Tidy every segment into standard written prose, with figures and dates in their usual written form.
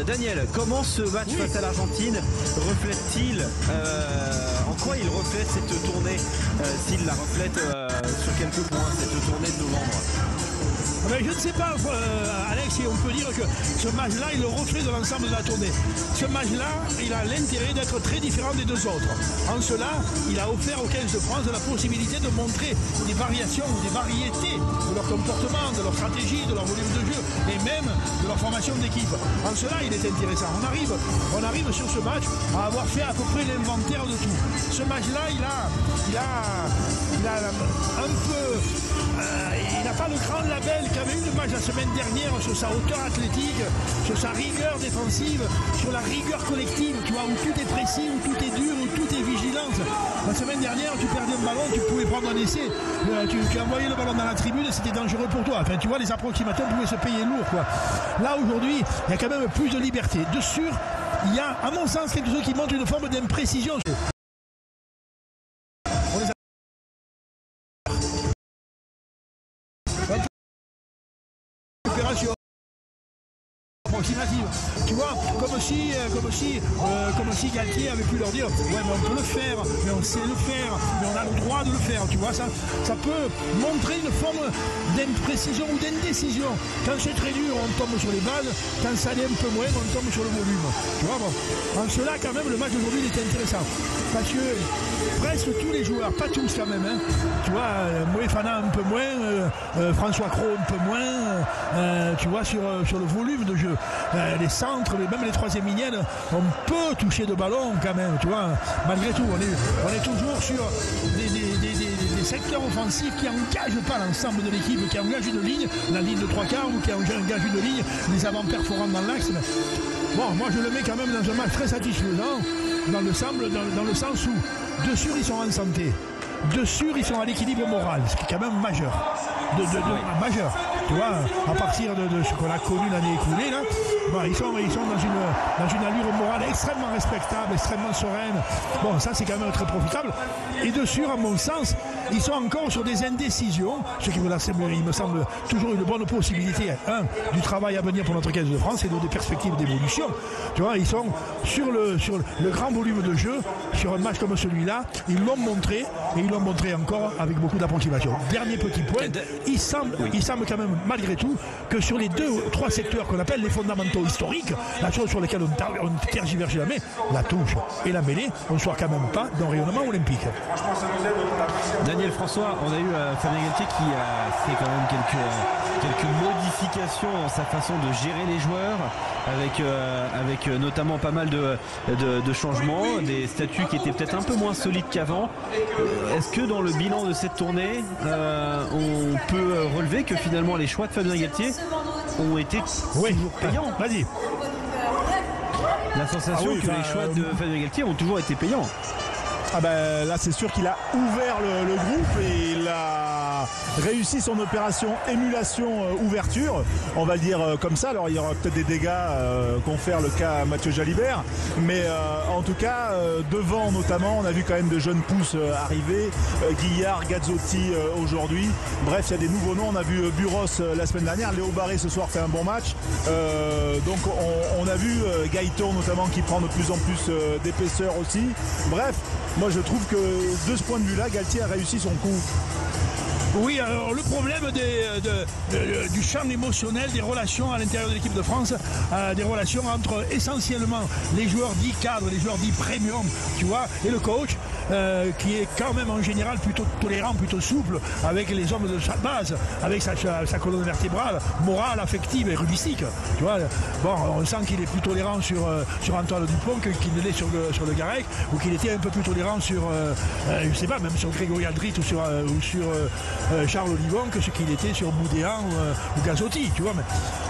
Daniel, comment ce match face à l'Argentine reflète-t-il, en quoi il reflète cette tournée, s'il la reflète sur quelques points, cette tournée de novembre? Je ne sais pas, Alex, si on peut dire que ce match-là est le reflet de l'ensemble de la tournée. Ce match-là, il a l'intérêt d'être très différent des deux autres. En cela, il a offert aux 15 de France la possibilité de montrer des variations, des variétés de leur comportement, de leur stratégie, de leur volume de jeu et même de leur formation d'équipe. En cela, il est intéressant. On arrive sur ce match à avoir fait à peu près l'inventaire de tout. Ce match-là, il a un peu... il n'a pas le grand label qu'avait eu le match la semaine dernière sur sa hauteur athlétique, sur sa rigueur défensive, sur la rigueur collective, tu vois, où tout est précis, où tout est dur, où tout est vigilance. La semaine dernière, tu perdais un ballon, tu pouvais prendre un essai, tu envoyais le ballon dans la tribune, c'était dangereux pour toi. Enfin, tu vois, les approximateurs pouvaient se payer lourd, quoi. Là, aujourd'hui, il y a quand même plus de liberté. De sûr, il y a, à mon sens, quelque chose qui montre une forme d'imprécision. Approximative, tu vois, comme si Galtier avait pu leur dire ouais, mais on peut le faire, mais on sait le faire, mais on a le droit de le faire, tu vois, ça peut montrer une forme d'imprécision ou d'indécision. Quand c'est très dur, on tombe sur les bases, quand ça l'est un peu moins, on tombe sur le volume, tu vois. Bon. En cela, quand même, le match d'aujourd'hui il était intéressant parce que presque tous les joueurs, pas tous quand même, hein, tu vois, Moefana un peu moins, François Cros un peu moins, tu vois, sur le volume de jeu. Les centres, même les troisième lignes, on peut toucher de ballon quand même, tu vois. Malgré tout, on est toujours sur des secteurs offensifs qui n'engagent pas l'ensemble de l'équipe, qui engagent une ligne, la ligne de trois quarts, ou qui engagent une ligne, les avant-perforants dans l'axe. Bon, moi je le mets quand même dans un match très satisfaisant, dans le sens où, de sûr, ils sont en santé. De sûr, ils sont à l'équilibre moral, ce qui est quand même majeur. Majeur. Tu vois, à partir de ce qu'on a connu l'année écoulée, là, bon, ils sont dans une allure morale extrêmement respectable, extrêmement sereine. Bon, ça c'est quand même très profitable. Et de sûr, à mon sens, ils sont encore sur des indécisions, ce qui me semble toujours une bonne possibilité, du travail à venir pour notre 15 de France et des perspectives d'évolution. Tu vois, ils sont sur le grand volume de jeu, sur un match comme celui-là, ils l'ont montré, et ils l'ont montré encore avec beaucoup d'approximation. Dernier petit point, il semble quand même, malgré tout, que sur les 2 ou 3 secteurs qu'on appelle les fondamentaux historiques, la chose sur laquelle on tergiverge jamais, la touche et la mêlée, on ne soit quand même pas dans le rayonnement olympique. Daniel François, on a eu Fabien Galtier qui a fait quand même quelques modifications dans sa façon de gérer les joueurs, avec notamment pas mal de changements, des statuts qui étaient peut-être un peu moins solides qu'avant. Est-ce que dans le bilan de cette tournée, on peut relever que finalement les choix de Fabien Galtier ont été toujours payants? Vas-y. La sensation que les choix de Fabien Galtier ont toujours été payants. Ah ben là c'est sûr qu'il a ouvert le groupe et il a réussi son opération émulation ouverture, on va le dire comme ça. Alors il y aura peut-être des dégâts confère le cas à Mathieu Jalibert, mais en tout cas devant notamment on a vu quand même de jeunes pousses arriver, Guillard, Gazzotti aujourd'hui, bref il y a des nouveaux noms. On a vu Buros la semaine dernière, Léo Barré ce soir fait un bon match, donc on a vu Gaëtan notamment qui prend de plus en plus d'épaisseur aussi. Bref, moi je trouve que de ce point de vue-là, Galtier a réussi son coup. Oui, alors le problème du champ émotionnel, des relations à l'intérieur de l'équipe de France, des relations entre essentiellement les joueurs dits cadres, les joueurs dits premium, tu vois, et le coach, qui est quand même en général plutôt tolérant, plutôt souple avec les hommes de sa base, avec sa colonne vertébrale, morale, affective et rugbyistique. Tu vois, bon, on sent qu'il est plus tolérant sur Antoine Dupont qu'il ne l'est sur le Garec, ou qu'il était un peu plus tolérant sur, je sais pas, même sur Grégory Aldrit ou sur Charles Olivon que ce qu'il était sur Boudéan ou Gazzotti, tu vois.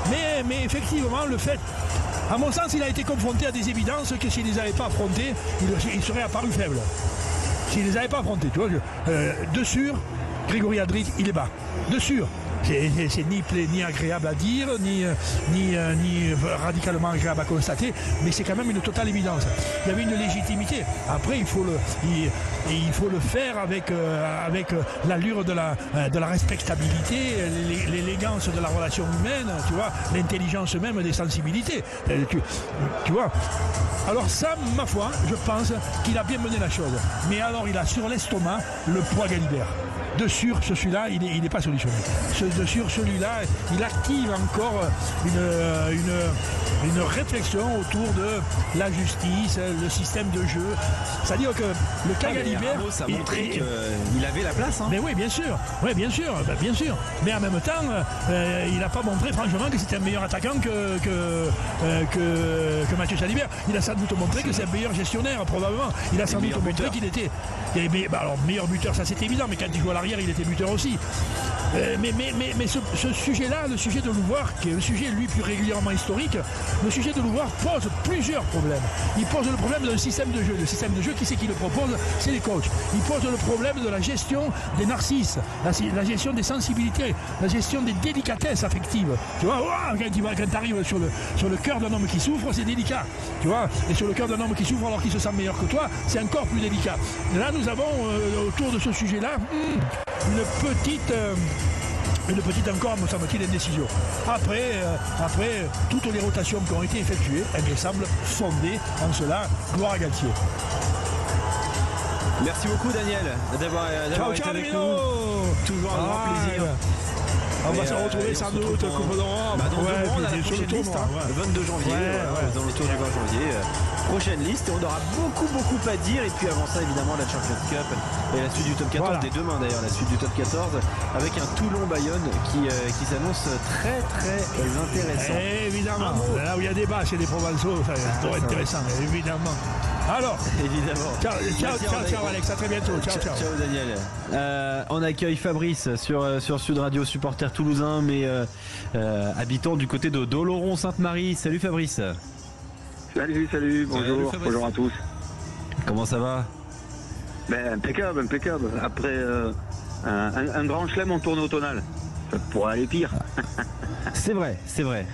Mais effectivement, le fait, à mon sens, il a été confronté à des évidences que s'il ne les avait pas affrontées, il serait apparu faible. S'il ne les avait pas affrontées, tu vois. De sûr, Grégory Aldrit, il est bas. De sûr. c'est ni agréable à dire, ni radicalement agréable à constater, mais c'est quand même une totale évidence. Il y avait une légitimité. Après, il faut le faire avec l'allure de la respectabilité, l'élégance de la relation humaine, tu vois, l'intelligence même des sensibilités. Tu vois. Alors ça, ma foi, je pense qu'il a bien mené la chose. Mais alors, il a sur l'estomac le poids Galibert. De sûr, celui-là, il n'est pas solutionné. De sûr, celui-là, il active encore une réflexion autour de la justice, le système de jeu. C'est-à-dire que le cas Galibert... Ça a montré qu'il avait la place. Hein. Mais oui, bien sûr. Bien sûr. Mais en même temps, il n'a pas montré, franchement, que c'était un meilleur attaquant que Mathieu Jalibert. Il a sans doute montré que c'est un meilleur gestionnaire, probablement. Il a sans doute montré qu'il était... alors, meilleur buteur, ça c'est évident, mais quand il joue à l'arrière, il était buteur aussi. Mais ce sujet-là, le sujet de Louvoire, qui est un sujet, lui, plus régulièrement historique, le sujet de Louvoire pose plusieurs problèmes. Il pose le problème d'un système de jeu. Le système de jeu, qui c'est qui le propose? C'est les coachs. Il pose le problème de la gestion des narcisses, la gestion des sensibilités, la gestion des délicatesses affectives. Tu vois, quand tu arrives sur le cœur d'un homme qui souffre, c'est délicat. Tu vois, et sur le cœur d'un homme qui souffre alors qu'il se sent meilleur que toi, c'est encore plus délicat. Et là, nous avons, autour de ce sujet-là, une petite encore, me semble-t-il, indécision. Après, toutes les rotations qui ont été effectuées, elles me semblent fondées en cela. Gloire à Galtier. Merci beaucoup, Daniel, d'avoir été avec nous. Toujours un grand plaisir. On va se retrouver sans doute Coupe d'Europe. Dans la prochaine liste, le 22 janvier, dans le tour du 20 janvier. Prochaine liste, et on aura beaucoup à dire. Et puis avant ça, évidemment, la Champions Cup et la suite du top 14, dès demain d'ailleurs, la suite du top 14, avec un Toulon-Bayonne qui s'annonce très intéressant. Évidemment, là où il y a des bas chez les Provençaux, ça doit être intéressant, évidemment. Alors, évidemment. Ciao Alex, à très bientôt. Ciao Daniel. On accueille Fabrice sur Sud Radio, supporter toulousain, mais habitant du côté de Oloron-Sainte-Marie. Salut Fabrice. Salut, bonjour à tous. Comment ça va? Impeccable. Après un grand chelem en tournée automnale, ça pourrait aller pire. C'est vrai.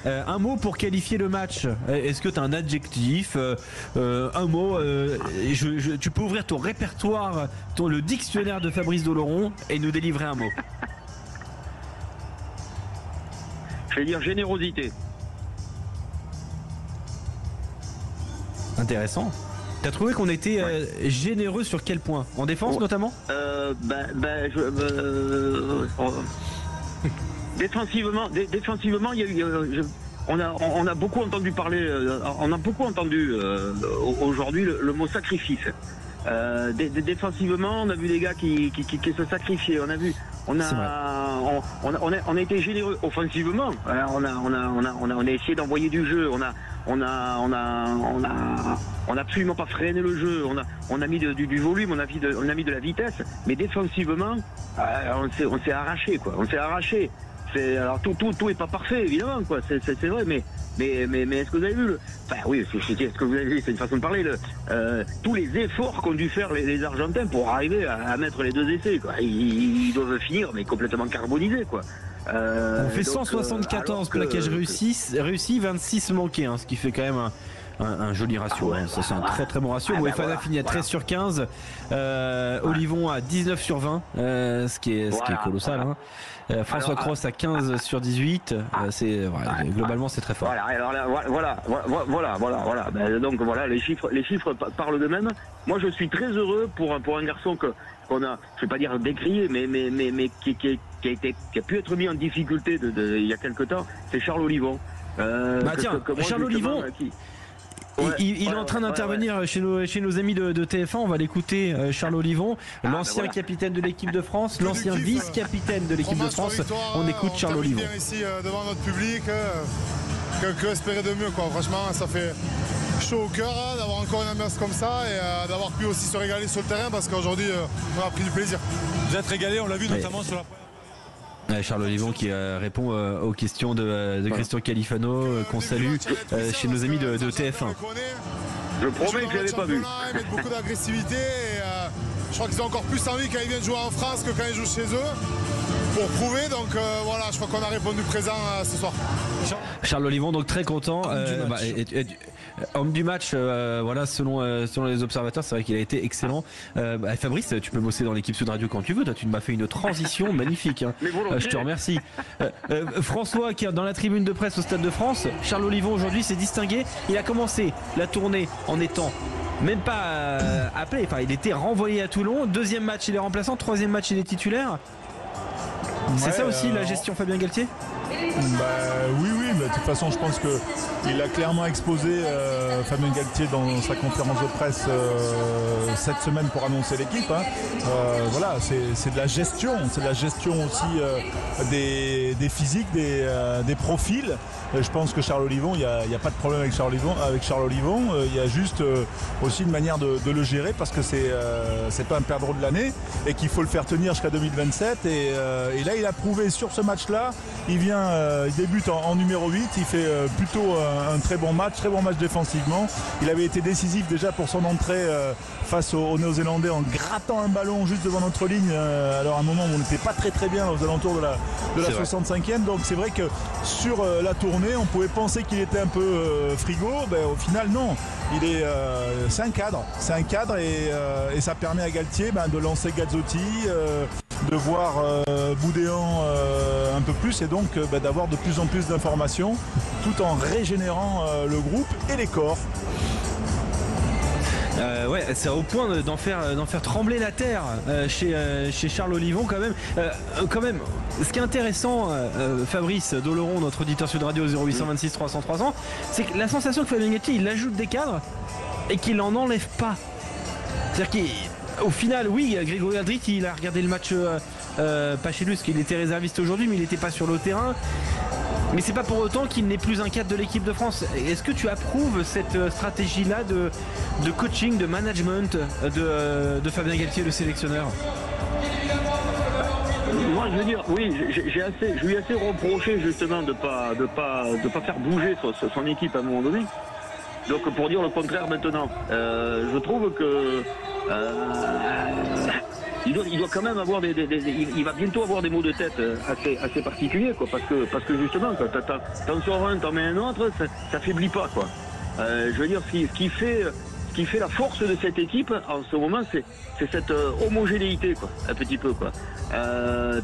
Un mot pour qualifier le match. Est-ce que tu as un adjectif, un mot tu peux ouvrir ton répertoire, le dictionnaire de Fabrice d'Oloron et nous délivrer un mot. Je vais dire générosité. Intéressant. T'as trouvé qu'on était généreux sur quel point? En défense notamment? Défensivement, il y a eu, on a beaucoup entendu parler, aujourd'hui le mot sacrifice. Défensivement, on a vu des gars qui se sacrifiaient. On a été généreux offensivement. On a essayé d'envoyer du jeu. On a absolument pas freiné le jeu. On a mis du volume, on a mis de la vitesse. Mais défensivement, on s'est arraché, quoi. Alors tout est pas parfait, évidemment, quoi. C'est vrai, mais est-ce que vous avez vu est-ce que vous avez vu, c'est une façon de parler, tous les efforts qu'ont dû faire les Argentins pour arriver à mettre les deux essais, quoi. Ils doivent finir, mais complètement carbonisés, quoi. On fait 174 plaquages réussis, 26 manqués, ce qui fait quand même un joli ratio. Ça, c'est un très bon ratio. Moefana finit à 13 sur 15, Olivon à 19 sur 20, ce qui est colossal. François Cross à 15 sur 18, globalement c'est très fort. Donc voilà, les chiffres parlent d'eux-mêmes. Moi je suis très heureux pour un garçon qu'on a, je vais pas dire décrié, mais qui a pu être mis en difficulté il y a quelque temps, c'est Charles Olivon. Charles Olivon. Il est en train d'intervenir chez nos amis de TF1. On va l'écouter, Charles Olivon, l'ancien capitaine de l'équipe de France, l'ancien vice-capitaine de l'équipe de France. On écoute Charles Olivon. Ici devant notre public, que espérer de mieux, quoi. Franchement, ça fait chaud au cœur d'avoir encore une ambiance comme ça et d'avoir pu aussi se régaler sur le terrain parce qu'aujourd'hui on a pris du plaisir. Vous êtes régalé, on l'a vu notamment sur la première. Charles Olivon qui répond aux questions de Christian Califano qu'on salue chez nos amis de TF1. Je promets que je l'avais pas vu. Ils mettent beaucoup d'agressivité et je crois qu'ils ont encore plus envie quand ils viennent jouer en France que quand ils jouent chez eux. prouver. Donc voilà, je crois qu'on a répondu présent ce soir. Charles Olivon, donc très content. Homme du match, voilà, selon les observateurs, c'est vrai qu'il a été excellent. Fabrice, tu peux bosser dans l'équipe Sud Radio quand tu veux. Toi, tu m'as fait une transition magnifique. Hein. Je te remercie. François, qui est dans la tribune de presse au Stade de France. Charles Olivon aujourd'hui s'est distingué. Il a commencé la tournée en étant même pas appelé. Enfin, il était renvoyé à Toulon. Deuxième match, il est remplaçant. Troisième match, il est titulaire. C'est ça aussi la gestion Fabien Galtier? Oui, mais de toute façon je pense qu'il a clairement exposé Fabien Galtier dans sa conférence de presse cette semaine pour annoncer l'équipe. Hein. Voilà, c'est de la gestion, aussi des physiques, des profils. Je pense que Charles Olivon, il n'y a pas de problème avec Charles Olivon. Il y a juste aussi une manière de le gérer parce que c'est pas un perdreau de l'année et qu'il faut le faire tenir jusqu'à 2027. Et là, il a prouvé sur ce match-là. Il débute en numéro 8. Il fait plutôt un très bon match défensivement. Il avait été décisif déjà pour son entrée face aux Néo-Zélandais en grattant un ballon juste devant notre ligne. Alors à un moment où on n'était pas très bien aux alentours de la 65e. Donc c'est vrai que sur la tournée, on pouvait penser qu'il était un peu frigo. Au final, non. C'est un cadre et ça permet à Galtier de lancer Gazzotti, de voir Boudéan un peu plus et donc d'avoir de plus en plus d'informations tout en régénérant le groupe et les corps. C'est au point d'en faire trembler la terre chez Charles Olivon quand même. Ce qui est intéressant, Fabrice Doloron, notre auditeur Sud Radio 0826 300 300, c'est que la sensation que Fabien Galtier il ajoute des cadres et qu'il n'en enlève pas. C'est-à-dire qu'au final, oui, Grégory Aldrit, il a regardé le match pas chez lui parce qu'il était réserviste aujourd'hui, mais il n'était pas sur le terrain. Mais c'est pas pour autant qu'il n'est plus un cadre de l'équipe de France. Est-ce que tu approuves cette stratégie-là de coaching, de management de Fabien Galtier, le sélectionneur? Moi, je veux dire, oui, je lui ai assez reproché justement de pas faire bouger son équipe à un moment donné. Donc pour dire le contraire maintenant, je trouve que il doit quand même avoir il va bientôt avoir des maux de tête assez particuliers, quoi, parce que justement, t'en sors un, t'en mets un autre, ça faiblit pas, quoi. Je veux dire, ce qui fait la force de cette équipe en ce moment, c'est cette homogénéité, quoi, un petit peu, quoi. Ce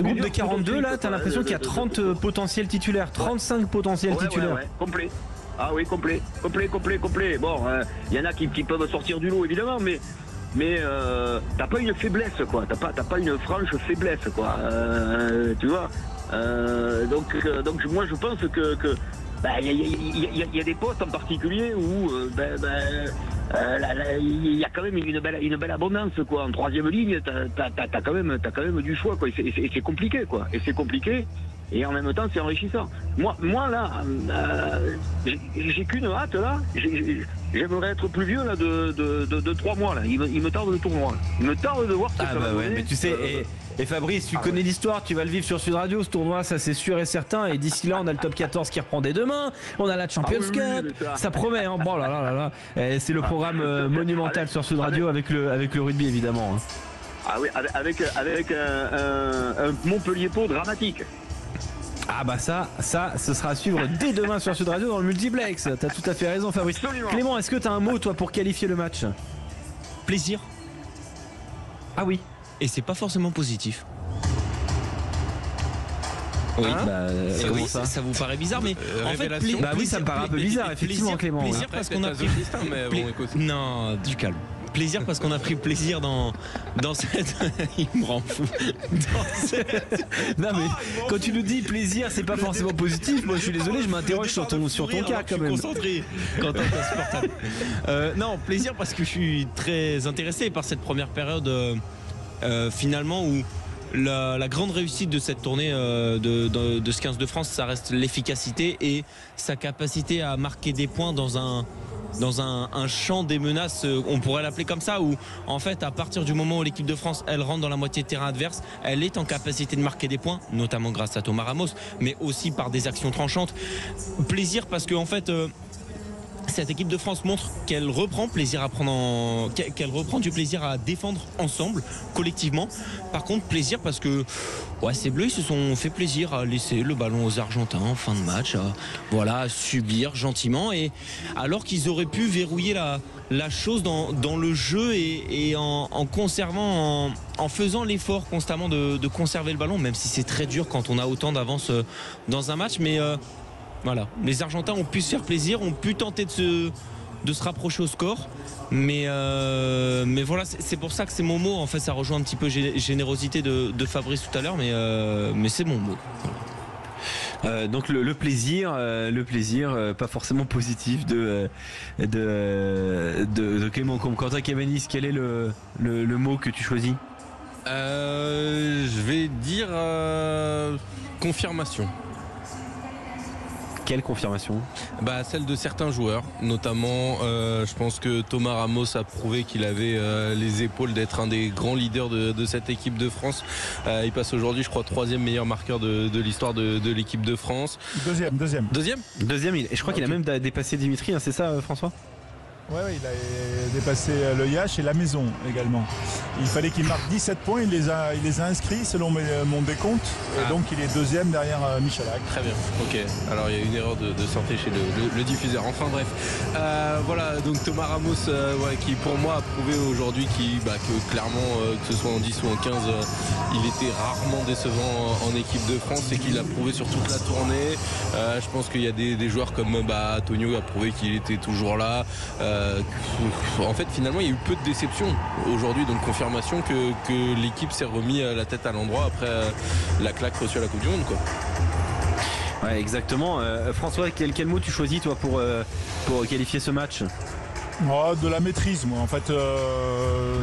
groupe de 42 là, t'as l'impression qu'il y a 30 potentiels titulaires, 35 potentiels titulaires. Ouais, complet. Ah oui, complet. Bon, il y en a qui peuvent sortir du lot évidemment, mais t'as pas une faiblesse, quoi. T'as pas une franche faiblesse, quoi. Tu vois. Donc moi je pense que il y a des postes en particulier où il y a quand même une belle abondance, quoi. En troisième ligne, t'as quand même du choix, quoi. Et c'est compliqué, quoi. Et en même temps, c'est enrichissant. Moi là, j'ai qu'une hâte, là. J'aimerais être plus vieux, là, de 3 mois, là. Il me tarde le tournoi, là. Il me tarde de voir ce que ça va donner. Mais tu sais, et Fabrice, tu connais l'histoire, tu vas le vivre sur Sud Radio, ce tournoi, ça c'est sûr et certain. Et d'ici là, on a le top 14 qui reprend dès demain. On a la Champions Cup. Ça promet, hein. Bon, là. C'est le programme monumental sur Sud Radio avec le rugby, évidemment. Hein. Ah oui, avec un Montpellier-Pau dramatique. Ah bah ça, ce sera à suivre dès demain sur Sud Radio dans le multiplex. T'as tout à fait raison, Fabrice. Absolument. Clément, est-ce que t'as un mot, toi, pour qualifier le match? Plaisir. Ah oui. Et c'est pas forcément positif. Oui, oui, ça vous paraît bizarre, mais en fait, oui, ça me paraît un peu bizarre, effectivement, Clément. Plaisir parce qu'on a pris. Non, du calme. Plaisir parce qu'on a pris plaisir dans cette. Il me rend fou. Non mais quand tu nous dis plaisir, c'est pas forcément positif. Moi, je suis désolé, je m'interroge sur ton cas quand même. Concentré. Quand t'es insupportable. Non, plaisir parce que je suis très intéressé par cette première période finalement où. La grande réussite de cette tournée de ce 15 de France, ça reste l'efficacité et sa capacité à marquer des points dans un champ des menaces, on pourrait l'appeler comme ça, où en fait à partir du moment où l'équipe de France elle rentre dans la moitié de terrain adverse, elle est en capacité de marquer des points, notamment grâce à Thomas Ramos, mais aussi par des actions tranchantes. Plaisir parce que en fait cette équipe de France montre qu'elle reprend qu'elle reprend du plaisir à défendre ensemble, collectivement. Par contre, plaisir parce que ces Bleus, ils se sont fait plaisir à laisser le ballon aux Argentins en fin de match, à subir gentiment, et alors qu'ils auraient pu verrouiller la chose dans le jeu et en conservant, en faisant l'effort constamment de conserver le ballon, même si c'est très dur quand on a autant d'avance dans un match. Mais voilà, les Argentins ont pu se faire plaisir, ont pu tenter de se rapprocher au score, mais voilà, c'est pour ça que c'est mon mot. En fait, ça rejoint un petit peu générosité de Fabrice tout à l'heure, mais c'est mon mot. Voilà. Donc le plaisir, pas forcément positif de Clément Combe. Quentin Cabanis, quel est le mot que tu choisis? Je vais dire confirmation. Quelle confirmation? Celle de certains joueurs, notamment je pense que Thomas Ramos a prouvé qu'il avait les épaules d'être un des grands leaders de cette équipe de France. Il passe aujourd'hui, je crois, 3e meilleur marqueur de l'histoire de l'équipe de France. Deuxième. Et je crois qu'il a même dépassé Dimitri, hein, c'est ça, François? Ouais, il a dépassé le Yacht et la maison également. Il fallait qu'il marque 17 points, il les a inscrits selon mon décompte, et donc il est 2e derrière Michalak. Très bien, ok. Alors il y a une erreur de santé chez le diffuseur. Enfin bref, voilà, donc Thomas Ramos qui pour moi a prouvé aujourd'hui que clairement, que ce soit en 10 ou en 15, il était rarement décevant en équipe de France, et qu'il a prouvé sur toute la tournée. Je pense qu'il y a des joueurs comme Antonio a prouvé qu'il était toujours là. En fait, finalement, il y a eu peu de déception aujourd'hui, donc confirmation que l'équipe s'est remis la tête à l'endroit après la claque reçue à la Coupe du Monde, quoi. Ouais, exactement. François, quel mot tu choisis toi pour qualifier ce match? De la maîtrise, moi. En fait,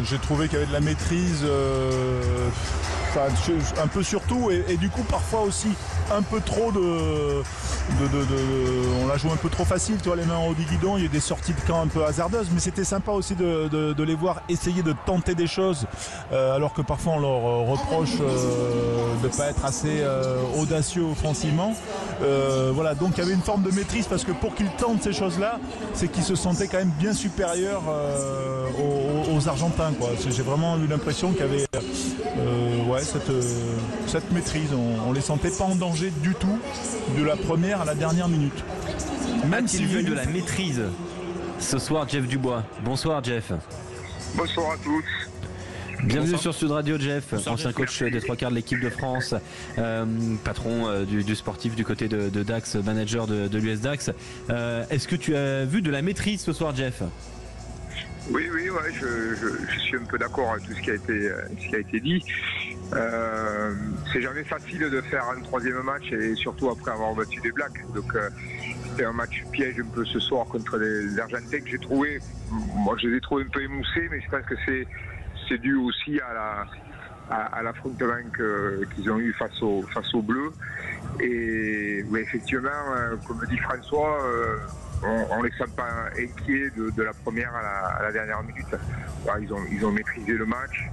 j'ai trouvé qu'il y avait de la maîtrise, un peu surtout, et du coup parfois aussi un peu trop on la joue un peu trop facile, tu vois, les mains au guidon. Il y a eu des sorties de camp un peu hasardeuses, mais c'était sympa aussi de les voir essayer de tenter des choses, alors que parfois on leur reproche de ne pas être assez audacieux offensivement. Voilà, donc il y avait une forme de maîtrise, parce que pour qu'ils tentent ces choses-là, c'est qu'ils se sentaient quand même bien supérieurs aux Argentins, quoi. J'ai vraiment eu l'impression qu'il y avait cette maîtrise. On les sentait pas en danger du tout de la première à la dernière minute. Même s'il y a eu de la maîtrise ce soir, Jeff Dubois. Bonsoir Jeff. Bonsoir à tous. Bienvenue sur Sud Radio, Jeff. Bonsoir, ancien coach des 3/4 de l'équipe de France, patron du sportif du côté de Dax, manager de l'US Dax. Est-ce que tu as vu de la maîtrise ce soir, Jeff? Oui, je suis un peu d'accord avec tout ce qui a été dit. C'est jamais facile de faire un 3e match, et surtout après avoir battu des Blacks. Donc c'était un match piège un peu ce soir contre les Argentins, que j'ai trouvé, moi je les ai trouvés un peu émoussés, mais je pense que c'est dû aussi à l'affrontement qu'ils ont eu face aux Bleus. Et oui, effectivement, comme dit François, on ne les sent pas inquiets de la première à la dernière minute. Alors, ils ont maîtrisé le match.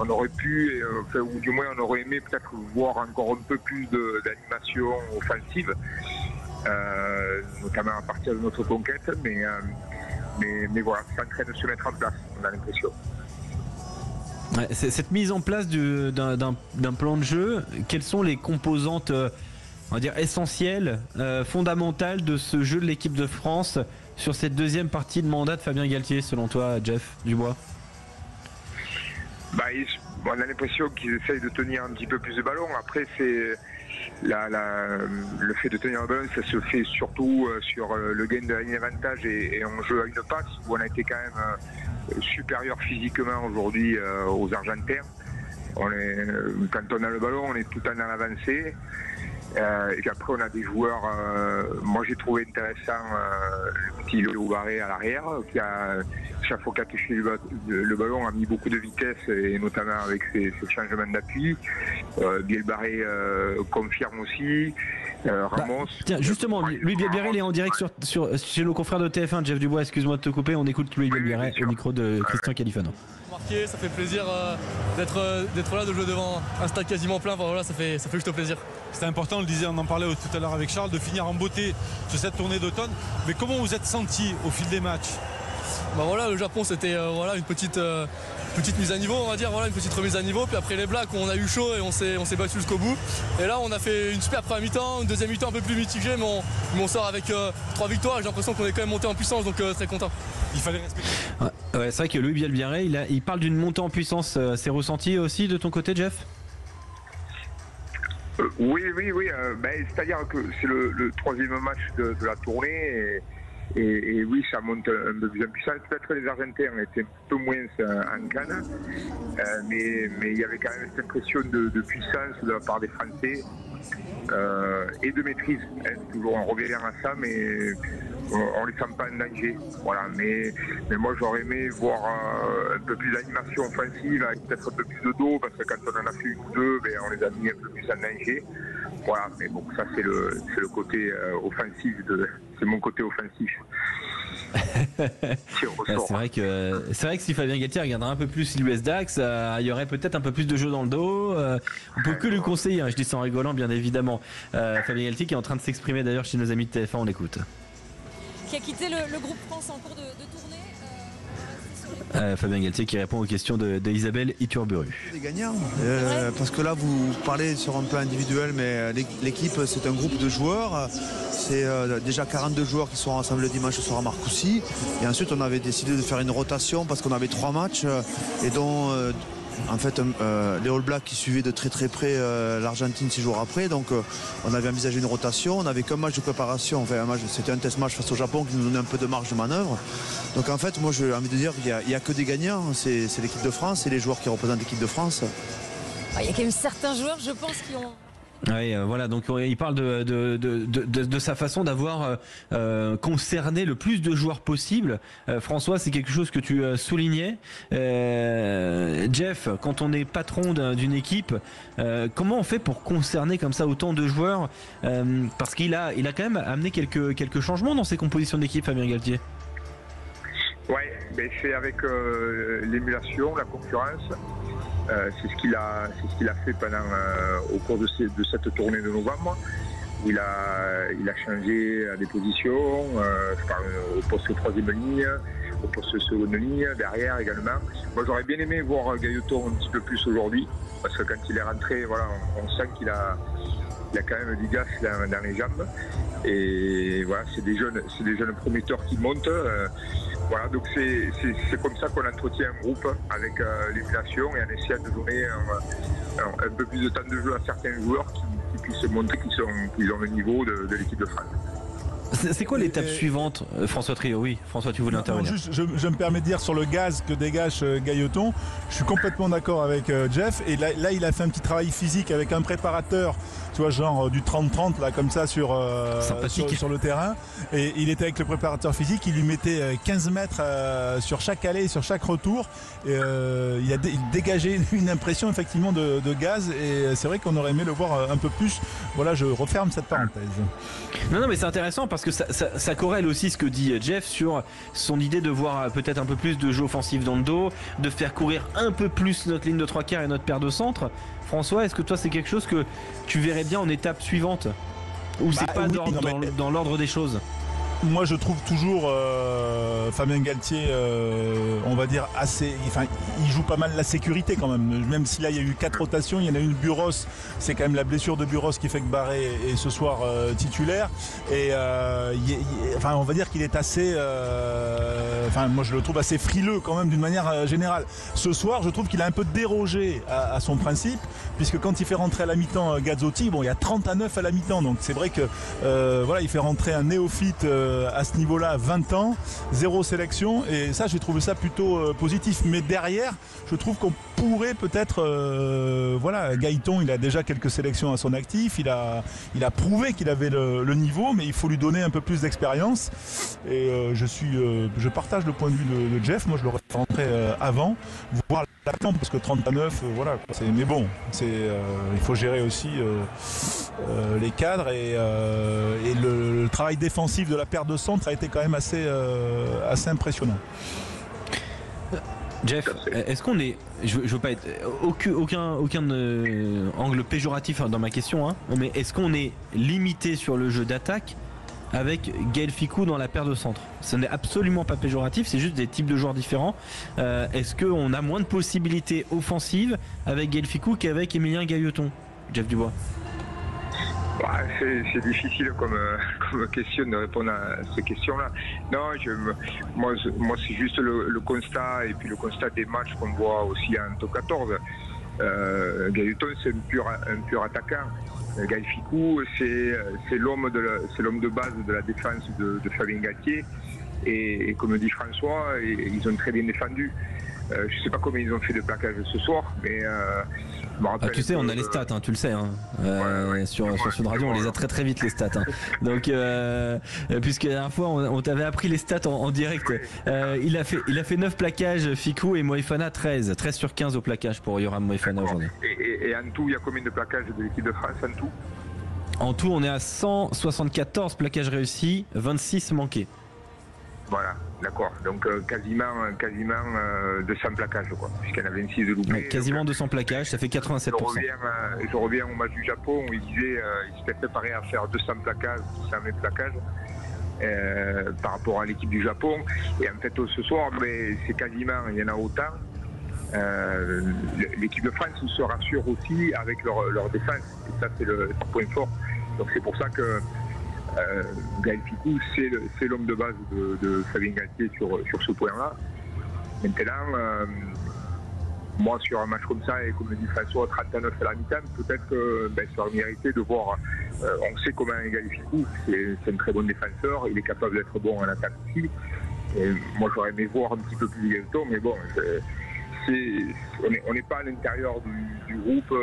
On aurait pu, ou du moins on aurait aimé peut-être voir encore un peu plus d'animation offensive, notamment à partir de notre conquête, mais voilà, c'est en train de se mettre en place, on a l'impression. Ouais, cette mise en place d'un plan de jeu, quelles sont les composantes, on va dire, essentielles, fondamentales de ce jeu de l'équipe de France sur cette deuxième partie de mandat de Fabien Galtier, selon toi, Jeff Dubois? On a l'impression qu'ils essayent de tenir un petit peu plus de ballon. Après, c'est le fait de tenir le ballon, ça se fait surtout sur le gain de la ligne d'avantage et on joue à une passe, où on a été quand même supérieur physiquement aujourd'hui aux Argentins. Quand on a le ballon, on est tout le temps dans l'avancée. Et puis après, on a des joueurs. Moi, j'ai trouvé intéressant le petit Léo Barré à l'arrière, qui a, chaque fois qu'il a touché le ballon, a mis beaucoup de vitesse, et notamment avec ses changements d'appui. Biel Barré confirme aussi. Ramos. Tiens, justement, Louis Biel-Biarré, il est en direct chez nos confrères de TF1. Jeff Dubois, excuse-moi de te couper. On écoute Louis Biel-Biarré au micro de Christian Califano. marquer, ça fait plaisir d'être là, de jouer devant un stade quasiment plein. Enfin, voilà, ça fait juste plaisir. C'était important, on le disait, on en parlait tout à l'heure avec Charles, de finir en beauté sur cette tournée d'automne. Mais comment vous êtes senti au fil des matchs? Le Japon, c'était une petite mise à niveau, on va dire, une petite remise à niveau. Puis après les Blacks, on a eu chaud et on s'est battu jusqu'au bout. Et là, on a fait une super première mi-temps, une deuxième mi-temps un peu plus mitigée, mais on sort avec 3 victoires. J'ai l'impression qu'on est quand même monté en puissance, donc très content. Il fallait respecter. Ouais, c'est vrai que Louis Bielbiarré, il parle d'une montée en puissance. C'est ressenti aussi de ton côté, Jeff? Oui. C'est-à-dire que c'est le troisième match de la tournée. Et oui, ça monte un peu plus en puissance. Peut-être que les Argentins étaient un peu moins en canne, mais il y avait quand même cette impression de puissance de la part des Français et de maîtrise. Toujours en revenant à ça, mais on ne les sent pas en danger. Voilà. Mais moi, j'aurais aimé voir un peu plus d'animation offensive, avec peut-être un peu plus de dos, parce que quand on en a fait une ou deux, on les a mis un peu plus en danger. Voilà, mais bon, ça c'est le côté offensif, c'est mon côté offensif. C'est vrai que si Fabien Galtier regardera un peu plus l'US Dax, il y aurait peut-être un peu plus de jeu dans le dos. On peut que lui conseiller, je dis ça en rigolant bien évidemment. Fabien Galtier qui est en train de s'exprimer d'ailleurs chez nos amis de TF1, on l'écoute. Qui a quitté le groupe France en cours de tournée. Fabien Galtier qui répond aux questions de Isabelle Iturburu. Des gagnants, parce que là vous parlez sur un plan individuel, mais l'équipe c'est un groupe de joueurs. C'est déjà 42 joueurs qui sont rassemblés le dimanche soir à Marcoussis. Et ensuite on avait décidé de faire une rotation parce qu'on avait 3 matchs et dont en fait les All Blacks qui suivaient de très très près l'Argentine 6 jours après. Donc on avait envisagé une rotation. On n'avait qu'un match de préparation. Enfin, c'était un test match face au Japon qui nous donnait un peu de marge de manœuvre. Donc en fait moi j'ai envie de dire qu'il n'y a que des gagnants. C'est l'équipe de France, c'est les joueurs qui représentent l'équipe de France. Il y a quand même certains joueurs, je pense, qui ont... Oui, voilà, donc il parle de sa façon d'avoir concerné le plus de joueurs possible. François, c'est quelque chose que tu soulignais. Jeff, quand on est patron d'une équipe, comment on fait pour concerner comme ça autant de joueurs, parce qu'il a quand même amené quelques changements dans ses compositions d'équipe, Fabien Galtier. Ouais, c'est avec l'émulation, la concurrence. C'est ce qu'il a fait au cours de cette tournée de novembre. Il a changé à des positions, je parle au poste de troisième ligne, au poste de seconde ligne, derrière également. Moi j'aurais bien aimé voir Gailleton un petit peu plus aujourd'hui, parce que quand il est rentré, voilà, on sent qu'il a quand même du gaz dans les jambes. Et voilà, c'est des jeunes prometteurs qui montent. Voilà, donc c'est comme ça qu'on entretient un groupe avec l'émulation et en essayant de donner un peu plus de temps de jeu à certains joueurs qui puissent montrer qu'ils ont le niveau de l'équipe de France. C'est quoi l'étape suivante, François Trio? Oui, François, tu voulais intervenir. Juste, je me permets de dire sur le gaz que dégage Gailleton, je suis complètement d'accord avec Jeff. Et là, il a fait un petit travail physique avec un préparateur, tu vois, genre du 30-30 là, comme ça sur le terrain. Et il était avec le préparateur physique, il lui mettait 15 mètres sur chaque allée, sur chaque retour. Et, il a dégagé une impression effectivement de gaz. Et c'est vrai qu'on aurait aimé le voir un peu plus. Voilà, je referme cette parenthèse. Non, mais c'est intéressant parce que ça corrèle aussi ce que dit Jeff sur son idée de voir peut-être un peu plus de jeu offensif dans le dos, de faire courir un peu plus notre ligne de 3/4 et notre paire de centre. François, est-ce que toi c'est quelque chose que tu verrais bien en étape suivante ou c'est pas dans l'ordre des choses? Moi je trouve toujours Fabien Galtier on va dire assez, enfin il joue pas mal la sécurité quand même si là il y a eu 4 rotations, il y en a une Buros, c'est quand même la blessure de Buros qui fait que Barré est ce soir titulaire et enfin on va dire qu'il est assez enfin moi je le trouve assez frileux quand même d'une manière générale. Ce soir je trouve qu'il a un peu dérogé à son principe, puisque quand il fait rentrer à la mi-temps Gazzotti, bon il y a 30-9 à la mi-temps, donc c'est vrai que voilà, il fait rentrer un néophyte à ce niveau-là, 20 ans, 0 sélection, et ça j'ai trouvé ça plutôt positif. Mais derrière, je trouve qu'on pourrait peut-être voilà, Gailleton il a déjà quelques sélections à son actif, il a prouvé qu'il avait le niveau, mais il faut lui donner un peu plus d'expérience. Et je partage le point de vue de Jeff. Moi je l'aurais fait rentrer avant, voire l'attendre, parce que 30-9 voilà, mais bon, il faut gérer aussi les cadres et le travail défensif de la paire de centre a été quand même assez impressionnant. Jeff, est-ce qu'on est, je veux pas être aucun angle péjoratif dans ma question, hein, mais est-ce qu'on est limité sur le jeu d'attaque avec Gaël Fickou dans la paire de centre? Ce n'est absolument pas péjoratif, c'est juste des types de joueurs différents. Est-ce qu'on a moins de possibilités offensives avec Gaël Fickou qu'avec Emilien Gailleton, Jeff Dubois? C'est difficile comme question de répondre à ces questions-là. Non, moi c'est juste le constat, et puis le constat des matchs qu'on voit aussi en top 14. Gailleton, c'est un pur attaquant. Gaël Fickou, c'est l'homme de base de la défense de Fabien Galtier. Et comme dit François, ils ont très bien défendu. Je ne sais pas combien ils ont fait de plaquage ce soir, mais je me rappelle. Tu sais, on a les stats, hein, tu le sais. Hein. Sur Sud Radio, on les a très très vite les stats. Hein. Donc, puisque la dernière fois, on t'avait appris les stats en direct. Il a fait 9 plaquages, Fickou, et Moefana 13. 13 sur 15 au plaquage pour Yoram Moefana aujourd'hui. Et en tout, il y a combien de plaquages de l'équipe de France en tout? En tout, on est à 174 plaquages réussis, 26 manqués. Voilà, d'accord. Donc quasiment 200 plaquages, quoi. Puisqu'il y en a 26 de loupés. Quasiment 200 plaquages, ça fait 87%. Je reviens au match du Japon où il disait il s'était préparé à faire 200 plaquages, 200 plaquages par rapport à l'équipe du Japon. Et en fait, ce soir, c'est quasiment, il y en a autant. L'équipe de France se rassure aussi avec leur défense. Et ça, c'est le point fort. Donc c'est pour ça que Gaël Fickou, c'est l'homme de base de Fabien Galtier sur ce point-là. Maintenant, moi sur un match comme ça, et comme le dit François, 39 à la mi-temps, peut-être que ça aurait mérité de voir. On sait comment est Gaël Fickou, c'est un très bon défenseur, il est capable d'être bon en attaque aussi. Et moi j'aurais aimé voir un petit peu plus Gaëton, mais bon, on n'est pas à l'intérieur du groupe.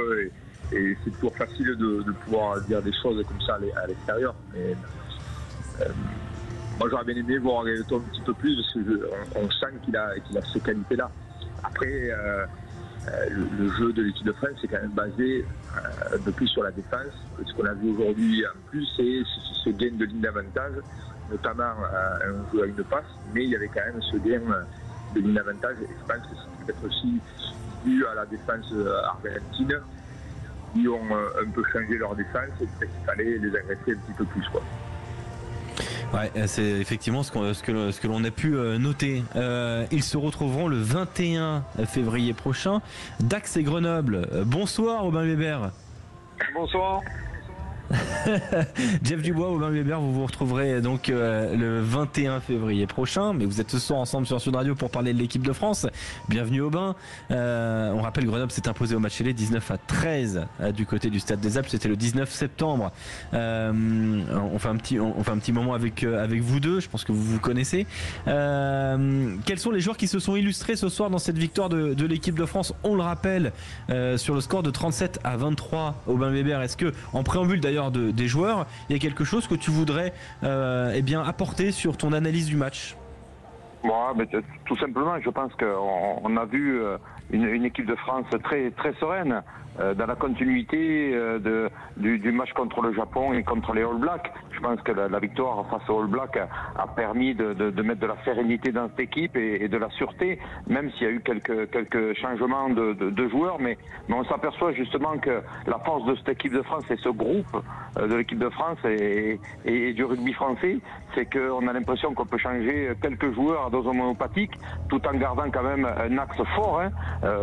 Et c'est toujours facile de pouvoir dire des choses comme ça à l'extérieur. Mais moi j'aurais bien aimé voir Gaëton un petit peu plus, parce qu'on sent qu'il a ces qualités-là. Après, le jeu de l'équipe de France c'est quand même basé un peu plus sur la défense. Ce qu'on a vu aujourd'hui en plus, c'est ce gain de ligne d'avantage, notamment un jeu à une passe, mais il y avait quand même ce gain de ligne d'avantage. Et je pense que c'est peut-être aussi dû à la défense argentine, qui ont un peu changé leur défense, et peut-être qu'il fallait les agresser un petit peu plus, quoi. Ouais, c'est effectivement ce que l'on a pu noter. Ils se retrouveront le 21 février prochain. Dax et Grenoble. Bonsoir Aubin Weber. Bonsoir. Jeff Dubois, Aubin Weber, vous vous retrouverez donc le 21 février prochain, mais vous êtes ce soir ensemble sur Sud Radio pour parler de l'équipe de France. Bienvenue Aubin. On rappelle, Grenoble s'est imposé au match aller 19-13 du côté du Stade des Alpes, c'était le 19 septembre. On fait un petit moment avec vous deux, je pense que vous vous connaissez. Quels sont les joueurs qui se sont illustrés ce soir dans cette victoire de l'équipe de France? On le rappelle, sur le score de 37-23, Aubin Weber. Est-ce que, en préambule d'ailleurs des joueurs, il y a quelque chose que tu voudrais apporter sur ton analyse du match? Tout simplement, je pense qu'on a vu une équipe de France très, très sereine, dans la continuité du match contre le Japon et contre les All Blacks. Je pense que la victoire face aux All Blacks a permis de mettre de la sérénité dans cette équipe et de la sûreté, même s'il y a eu quelques changements de joueurs, mais on s'aperçoit justement que la force de cette équipe de France et ce groupe de l'équipe de France et du rugby français, c'est qu'on a l'impression qu'on peut changer quelques joueurs à dose homéopathique tout en gardant quand même un axe fort.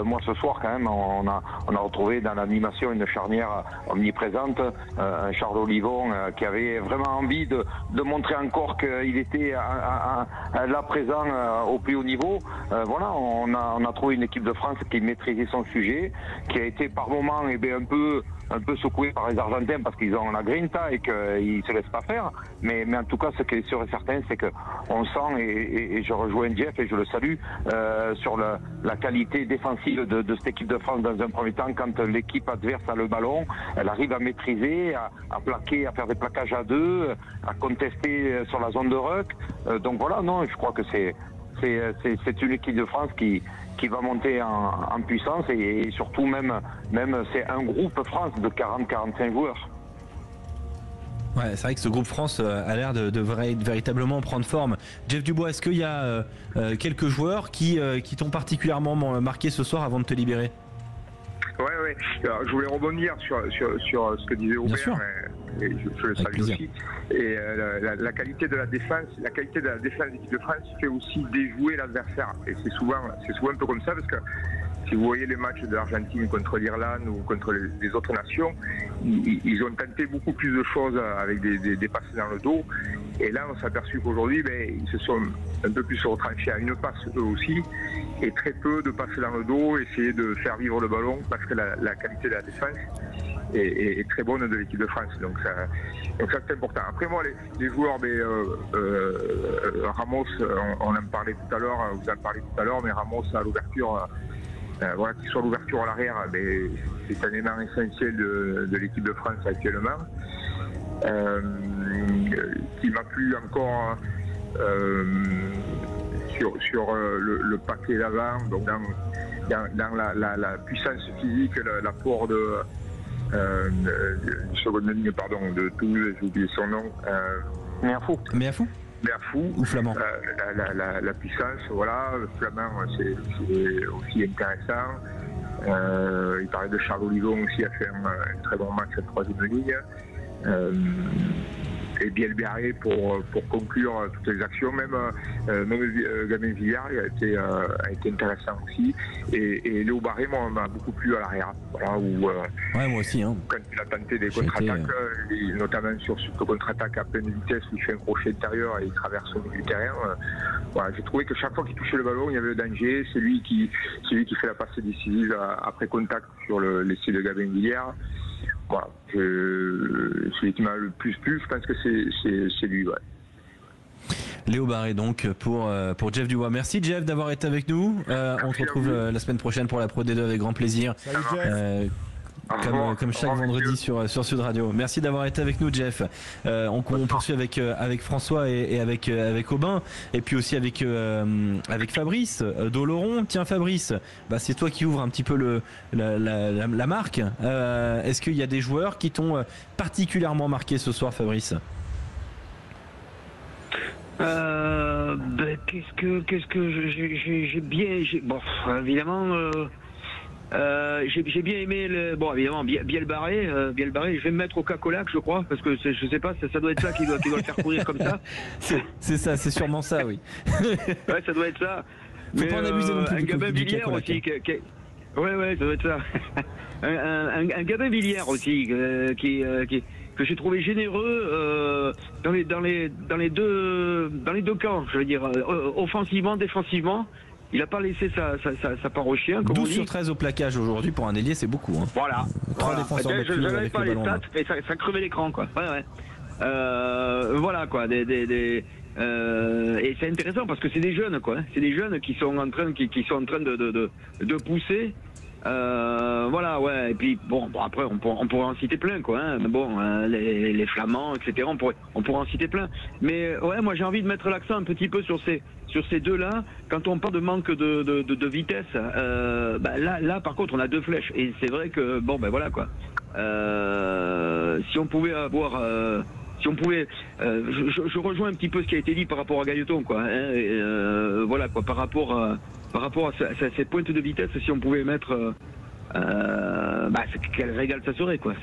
Moi ce soir quand même on a retrouvé dans l'animation une charnière omniprésente, un Charles Olivon qui avait vraiment envie de montrer encore qu'il était là présent au plus haut niveau. On a trouvé une équipe de France qui maîtrisait son sujet, qui a été par moments un peu secoué par les Argentins parce qu'ils ont la grinta et qu'ils ne se laissent pas faire. Mais en tout cas, ce qui est sûr et certain, c'est qu'on sent, et je rejoins Jeff et je le salue, sur la qualité défensive de cette équipe de France dans un premier temps. Quand l'équipe adverse a le ballon, elle arrive à maîtriser, à plaquer, à faire des plaquages à deux, à contester sur la zone de ruck. Donc voilà, non, je crois que c'est une équipe de France qui va monter en puissance et surtout même c'est un groupe France de 40-45 joueurs. Ouais, c'est vrai que ce groupe France a l'air de véritablement prendre forme. Jeff Dubois, est-ce qu'il y a quelques joueurs qui t'ont particulièrement marqué ce soir avant de te libérer? Ouais. Alors, je voulais rebondir sur ce que disait Aubert, et je le salue aussi. Et la qualité de la défense, de l'équipe de France fait aussi déjouer l'adversaire. Et c'est souvent un peu comme ça, parce que si vous voyez les matchs de l'Argentine contre l'Irlande ou contre les autres nations, ils ont tenté beaucoup plus de choses avec des passes dans le dos. Et là, on s'est aperçu qu'aujourd'hui, ils se sont un peu plus retranchés à une passe eux aussi, et très peu de passes dans le dos, essayer de faire vivre le ballon, parce que la qualité de la défense est très bonne de l'équipe de France. Donc ça c'est important. Après moi, les joueurs, Ramos, on en parlait tout à l'heure, vous en parlez tout à l'heure, mais Ramos à l'ouverture, qu'il soit l'ouverture à l'arrière, c'est un élément essentiel de l'équipe de France actuellement. Qui m'a plu encore sur le paquet d'avant, donc dans la puissance physique, l'apport de seconde ligne, de Toulouse, j'ai oublié son nom, Méafou ou Flamand. La puissance, voilà. Flamand, c'est aussi intéressant. Il parlait de Charles Olivon aussi, a fait un très bon match à troisième ligne. Et Biel Barré pour conclure toutes les actions, même Gabin Villard a été intéressant aussi, et Léo Barré m'a beaucoup plu à l'arrière, voilà, moi aussi, hein. Quand il a tenté des contre-attaques, notamment sur ce contre-attaque à pleine vitesse où il fait un crochet intérieur et il traverse au milieu du terrain, j'ai trouvé que chaque fois qu'il touchait le ballon il y avait le danger. C'est lui qui fait la passe décisive après contact sur l'essai de Gabin Villard. Voilà, celui qui m'a le plus plu, je pense que c'est lui. Ouais. Léo Barré donc pour Jeff Dubois. Merci Jeff d'avoir été avec nous. On te retrouve la semaine prochaine pour la Pro D2 avec grand plaisir. Salut Jeff. Comme chaque vendredi sur Sud Radio. Merci d'avoir été avec nous Jeff. On poursuit avec François et avec Aubin, et puis aussi avec Fabrice d'Oloron. Tiens Fabrice, c'est toi qui ouvre un petit peu la marque. Est-ce qu'il y a des joueurs qui t'ont particulièrement marqué ce soir, Fabrice? Qu'est-ce que j'ai bien... Bon, évidemment... j'ai bien aimé évidemment Biel Barré, je vais me mettre au Cacolac, je crois, parce que je sais pas, ça doit être ça qui doit le faire courir comme ça. C'est ça, c'est sûrement ça, oui. Ouais, ça doit être ça. Faut pas en abuser non plus. Un Gabin Villiers aussi, ouais, ça doit être ça. un Gabin Villiers aussi, que j'ai trouvé généreux dans les deux camps, je veux dire, offensivement, défensivement. Il n'a pas laissé sa part au chien. 12 sur 13 au plaquage aujourd'hui pour un ailier, c'est beaucoup. Hein. Voilà. 3 défenseurs de plus n'avais avec pas le les ballon. stats, mais ça crevait l'écran, quoi. Ouais. Voilà, quoi. Et c'est intéressant parce que c'est des jeunes, quoi. C'est des jeunes qui sont en train de pousser. Voilà, ouais. Et puis bon, après on pourrait en citer plein, quoi. Hein. Mais bon, les Flamands, etc. On pourrait en citer plein. Mais ouais, moi j'ai envie de mettre l'accent un petit peu sur ces deux-là. Quand on parle de manque de vitesse, là par contre on a deux flèches. Et c'est vrai que voilà, quoi. Si on pouvait avoir je rejoins un petit peu ce qui a été dit par rapport à Gailleton, quoi. Hein, voilà, quoi. Par rapport à cette pointe de vitesse, si on pouvait mettre, quel régal ça serait, quoi.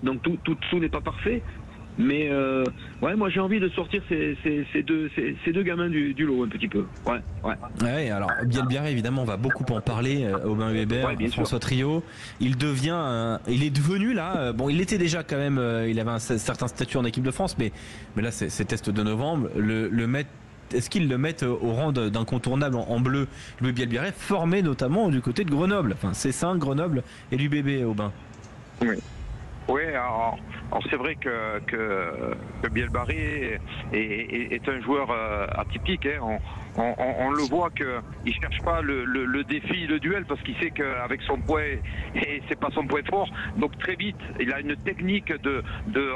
Donc tout n'est pas parfait, mais moi j'ai envie de sortir ces deux gamins du lot un petit peu. Ouais, alors Biel évidemment on va beaucoup en parler. Aubin Weber, François Trio, il est devenu là, il était déjà quand même, il avait un certain statut en équipe de France, mais là c'est test de novembre, est-ce qu'ils le mettent au rang d'incontournable en bleu? Le Biel formé notamment du côté de Grenoble, c'est Saint, Grenoble et l'UBB, Aubin. Oui, alors c'est vrai que Biel Barré est un joueur atypique. Hein. On le voit qu'il ne cherche pas le défi, le duel, parce qu'il sait qu'avec son poids, et c'est pas son point fort, donc très vite, il a une technique de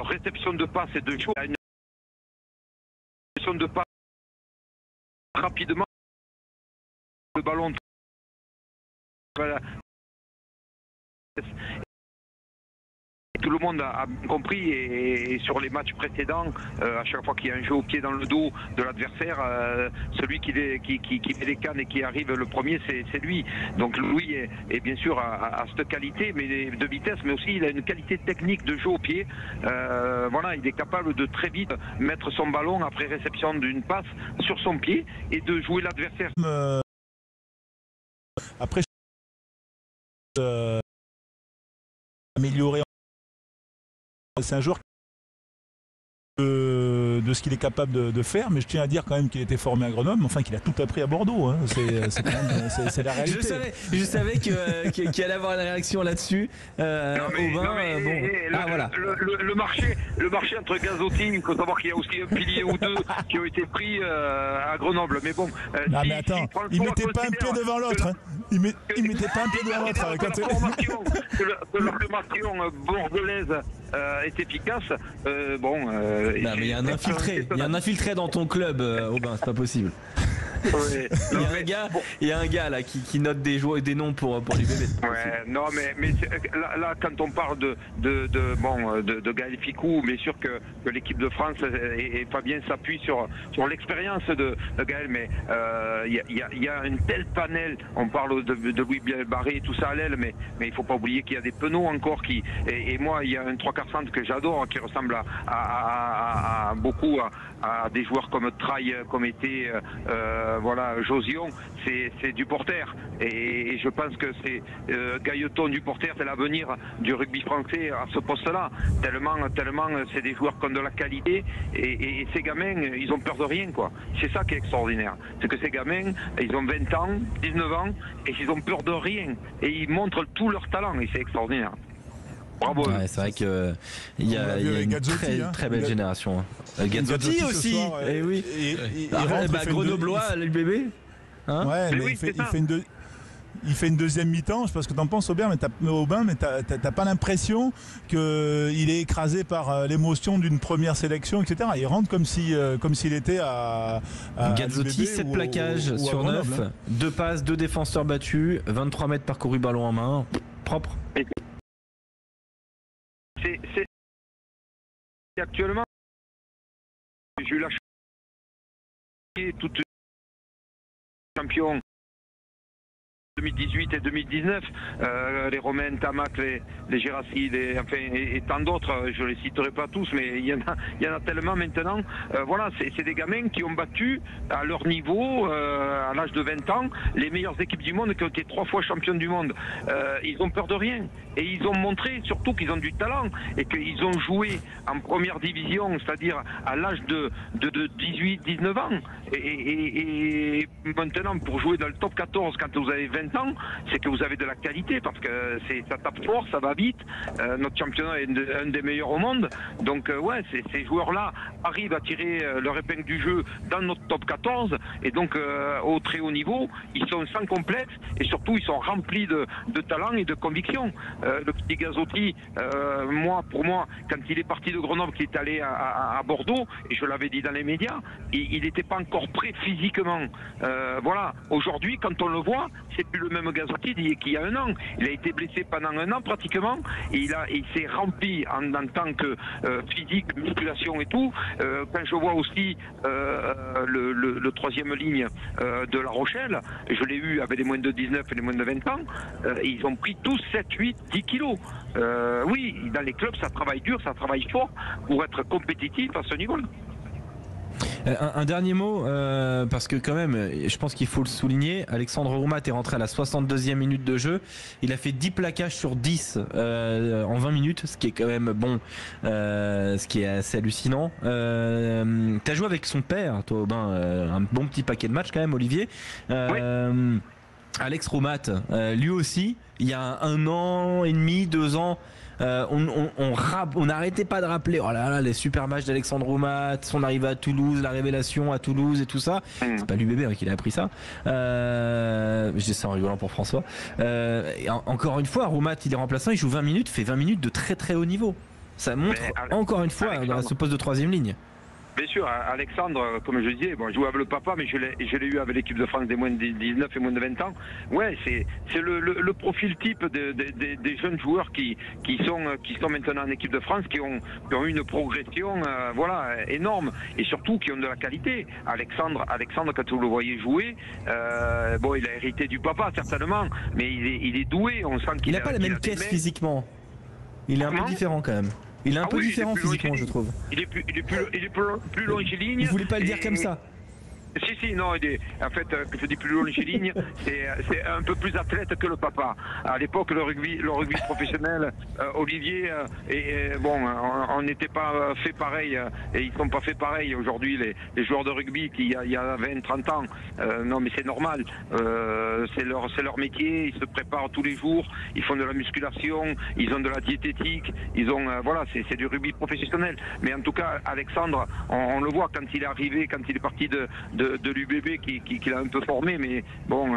réception de passe et de shoot. Il a une réception de passe rapidement, le ballon. Voilà. tout le monde a bien compris et sur les matchs précédents, à chaque fois qu'il y a un jeu au pied dans le dos de l'adversaire, celui qui met les cannes et qui arrive le premier, c'est lui. Donc Louis est bien sûr à cette qualité mais de vitesse, mais aussi il a une qualité technique de jeu au pied. Voilà, il est capable de très vite mettre son ballon après réception d'une passe sur son pied et de jouer l'adversaire. Après, améliorer. C'est un joueur de ce qu'il est capable de faire, mais je tiens à dire quand même qu'il était formé à Grenoble, enfin qu'il a tout appris à Bordeaux. Hein. C'est la réalité. Je savais qu'il allait avoir une réaction là-dessus. Voilà. Le marché entre Gazzotti, il faut savoir qu'il y a aussi un pilier ou deux qui ont été pris à Grenoble. Mais bon. Non, mais attends, il mettait pas un pied devant l'autre. Hein. Il mettait pas un pied devant l'autre. Que la formation bordelaise est efficace. Non, mais il y a un infiltré dans ton club, Aubin, c'est pas possible. Ouais. Il y a un gars là qui note des joueurs et des noms pour l'UBB. Ouais, non mais là quand on parle de Gaël Ficou, bien sûr que l'équipe de France et Fabien s'appuie sur l'expérience de Gaël, mais il y a une telle panel. On parle de Louis Barré et tout ça à l'aile, mais il faut pas oublier qu'il y a des Penaud encore et moi il y a un 3/4 centre que j'adore qui ressemble à beaucoup à des joueurs comme Traille, comme était Josion, c'est du porter et je pense que c'est Gailleton du porter, c'est l'avenir du rugby français à ce poste-là, tellement c'est des joueurs qui ont de la qualité et ces gamins ils ont peur de rien quoi. C'est ça qui est extraordinaire, c'est que ces gamins ils ont 20 ans, 19 ans et ils ont peur de rien et ils montrent tout leur talent et c'est extraordinaire. Bravo. Ouais, c'est vrai qu'il y a une très belle génération. Gazzotti aussi. Et oui. Grenoblois, l'UBB. Hein ouais, mais il fait une deuxième mi-temps. Je sais pas ce que tu en penses, Aubin, mais t'as pas l'impression qu'il est écrasé par l'émotion d'une première sélection, etc. Il rentre comme s'il était à Gazzotti, 7 plaquages sur 9, 2 passes, 2 défenseurs battus, 23 mètres parcourus ballon en main, propre. C'est actuellement, j'ai eu la chance de toute champion 2018 et 2019, les Romains, Tamac, les Gérassi, et tant d'autres, je ne les citerai pas tous, mais il y en a tellement maintenant. C'est des gamins qui ont battu à leur niveau, à l'âge de 20 ans, les meilleures équipes du monde qui ont été 3 fois championnes du monde. Ils ont peur de rien. Et ils ont montré surtout qu'ils ont du talent et qu'ils ont joué en première division, c'est-à-dire à l'âge de 18-19 ans. Et maintenant, pour jouer dans le top 14 quand vous avez 20 ans, c'est que vous avez de la qualité parce que ça tape fort, ça va vite. Notre championnat est un des meilleurs au monde. Donc ces joueurs-là arrivent à tirer leur épingle du jeu dans notre top 14 et donc au très haut niveau, ils sont sans complexe et surtout ils sont remplis de talent et de conviction. Le petit Gazzotti, pour moi, quand il est parti de Grenoble, qu'il est allé à Bordeaux, et je l'avais dit dans les médias, il n'était pas encore prêt physiquement. Aujourd'hui, quand on le voit, c'est plus le même Gazzotti qu'il y a un an. Il a été blessé pendant un an pratiquement, et il s'est rempli en tant que physique, musculation et tout. Quand je vois aussi le troisième ligne de La Rochelle, je l'ai eu avec les moins de 19 et les moins de 20 ans, ils ont pris tous 7, 8, 10 kilos. Oui, dans les clubs, ça travaille dur, ça travaille fort pour être compétitif à ce niveau-là. Un dernier mot, parce que quand même, je pense qu'il faut le souligner, Alexandre Roumat est rentré à la 62e minute de jeu. Il a fait 10 plaquages sur 10 en 20 minutes, ce qui est quand même bon, ce qui est assez hallucinant. T'as joué avec son père, toi, Aubin, un bon petit paquet de matchs quand même, Olivier. Oui. Alex Roumat, lui aussi, il y a 1 an et demi, 2 ans, on n'arrêtait pas de rappeler oh là là les super matchs d'Alexandre Roumat, son arrivée à Toulouse, la révélation à Toulouse et tout ça. C'est pas l'UBB qui l'a appris ça. Je dis ça en rigolant pour François. Encore une fois, Roumat il est remplaçant, il joue 20 minutes, fait 20 minutes de très très haut niveau. Ça montre encore une fois ce poste de 3e ligne. Bien sûr, Alexandre, comme je disais, bon, je jouais avec le papa, mais je l'ai eu avec l'équipe de France des moins de 19 et moins de 20 ans. Ouais, c'est le profil type des jeunes joueurs qui sont maintenant en équipe de France, qui ont eu une progression énorme, et surtout qui ont de la qualité. Alexandre, quand vous le voyez jouer, il a hérité du papa certainement, mais il est doué. On sent qu'il n'a pas la même caisse physiquement. Il est un peu différent quand même. Il est un peu différent physiquement, je trouve. Il est plus longiligne. Il voulait pas le dire comme ça. Si, non, en fait, que je dis plus longiligne, c'est un peu plus athlète que le papa. À l'époque, le rugby professionnel, Olivier, on n'était pas fait pareil, et ils sont pas fait pareil aujourd'hui, les joueurs de rugby qui, il y a 20, 30 ans, non mais c'est normal, c'est leur métier, ils se préparent tous les jours, ils font de la musculation, ils ont de la diététique, ils ont, c'est du rugby professionnel. Mais en tout cas, Alexandre, on le voit quand il est arrivé, quand il est parti de l'UBB qui l'a un peu formé, mais bon,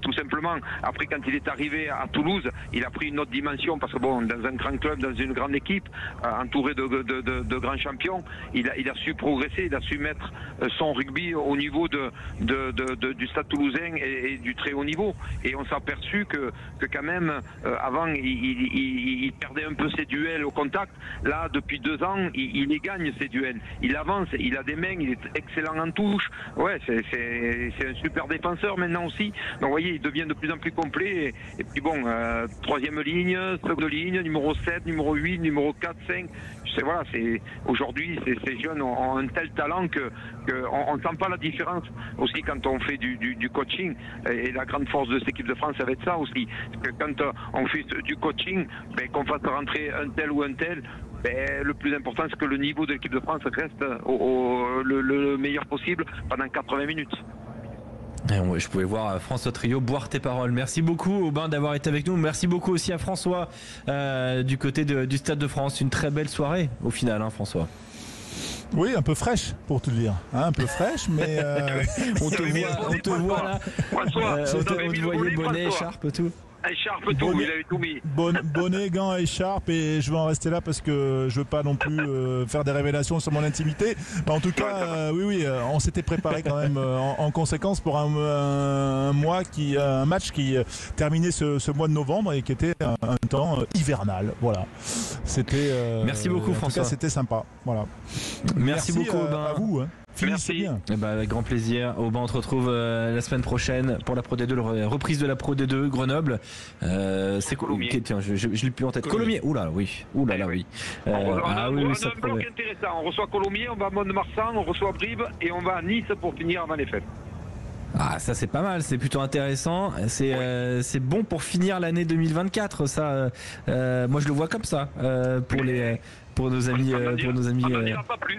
tout simplement, après quand il est arrivé à Toulouse, il a pris une autre dimension, parce que bon, dans un grand club, dans une grande équipe, entouré de grands champions, il a su progresser, il a su mettre son rugby au niveau du Stade Toulousain et du très haut niveau, et on s'est aperçu que quand même, avant, il perdait un peu ses duels au contact. Là, depuis 2 ans, il les gagne, ces duels, il avance, il a des mains, il est excellent en touche. Ouais, c'est un super défenseur maintenant aussi. Donc vous voyez, il devient de plus en plus complet. Et puis bon, 3e ligne, 2e ligne, numéro 7, numéro 8, numéro 4, 5. Aujourd'hui, ces jeunes ont un tel talent qu'on ne sent pas la différence aussi quand on fait du coaching. Et la grande force de cette équipe de France, ça va être ça aussi. Que quand on fait du coaching, qu'on fasse rentrer un tel ou un tel, le plus important, c'est que le niveau de l'équipe de France reste le meilleur possible pendant 80 minutes. Je pouvais voir François Trio boire tes paroles. Merci beaucoup Aubin d'avoir été avec nous. Merci beaucoup aussi à François du côté du Stade de France. Une très belle soirée au final, François. Oui, un peu fraîche pour tout dire, un peu fraîche, mais on te voit là. François, on te voyait bonnet, écharpe, tout. Écharpe, tout, il avait tout mis. Bonnet, gants, écharpe, et je vais en rester là parce que je veux pas non plus faire des révélations sur mon intimité. En tout cas, oui, on s'était préparé quand même en conséquence pour un match qui terminait ce mois de novembre et qui était un temps hivernal. Voilà. C'était. Merci beaucoup, François. En tout cas, c'était sympa. Voilà. Merci beaucoup, Aubin. À vous. Merci. Bien. Avec grand plaisir. Aubin, on te retrouve la semaine prochaine pour la Pro D2, la reprise de la Pro D2 Grenoble. C'est Colomiers. Tiens, je l'ai plus en tête. Colomiers. Oula, oui. On a un ça bloc intéressant. On reçoit Colomiers, on va à Mont-de-Marsan, on reçoit Brive et on va à Nice pour finir avant les fêtes. Ah, ça c'est pas mal, c'est plutôt intéressant. C'est bon pour finir l'année 2024. Ça, moi je le vois comme ça pour nos amis